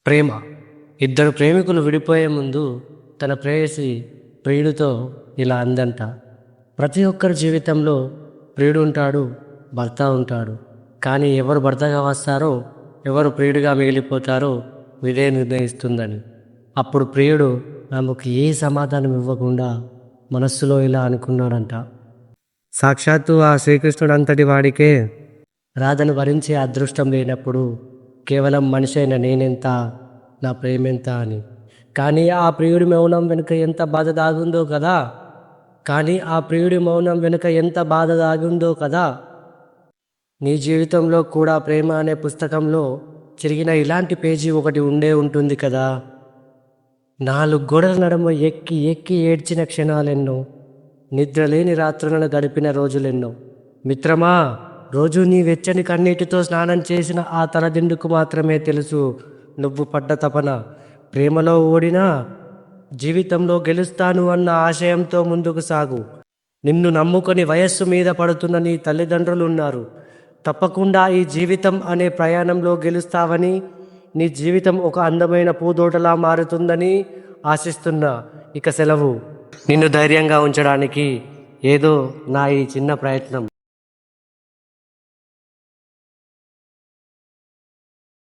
ప్రేమ. ఇద్దరు ప్రేమికులు విడిపోయే ముందు తన ప్రేయసి ప్రియుడితో ఇలా అందంట. ప్రతి ఒక్కరి జీవితంలో ప్రియుడు ఉంటాడు, భర్త ఉంటాడు. కానీ ఎవరు భర్తగా వస్తారో, ఎవరు ప్రియుడిగా మిగిలిపోతారో ఇదే నిర్ణయిస్తుందని. అప్పుడు ప్రియుడు ఆమెకు ఏ సమాధానం ఇవ్వకుండా మనస్సులో ఇలా అనుకున్నాడంట. సాక్షాత్తు ఆ శ్రీకృష్ణుడు అంతటి వాడికే రాధను భరించే అదృష్టం లేనప్పుడు కేవలం మనిషి అయిన నేనెంత, నా ప్రేమెంత అని. కానీ ఆ ప్రియుడి మౌనం వెనుక ఎంత బాధ దాగుందో కదా కానీ ఆ ప్రియుడి మౌనం వెనుక ఎంత బాధ దాగుందో కదా. నీ జీవితంలో కూడా ప్రేమ అనే పుస్తకంలో చిరిగిన ఇలాంటి పేజీ ఒకటి ఉండే ఉంటుంది కదా. 4 గోడల నడుమ ఎక్కి ఎక్కి ఏడ్చిన క్షణాలెన్నో, నిద్రలేని రాత్రులను గడిపిన రోజులెన్నో. మిత్రమా, రోజు నీ వెచ్చని కన్నీటితో స్నానం చేసిన ఆ తలదిండుకు మాత్రమే తెలుసు నువ్వు పడ్డ తపన. ప్రేమలో ఓడినా జీవితంలో గెలుస్తాను అన్న ఆశయంతో ముందుకు సాగు. నిన్ను నమ్ముకొని వయస్సు మీద పడుతున్న నీ తల్లిదండ్రులు ఉన్నారు. తప్పకుండా ఈ జీవితం అనే ప్రయాణంలో గెలుస్తావని, నీ జీవితం ఒక అందమైన పూదోటలా మారుతుందని ఆశిస్తున్నా. ఇక సెలవు. నిన్ను ధైర్యంగా ఉంచడానికి ఏదో నా ఈ చిన్న ప్రయత్నం.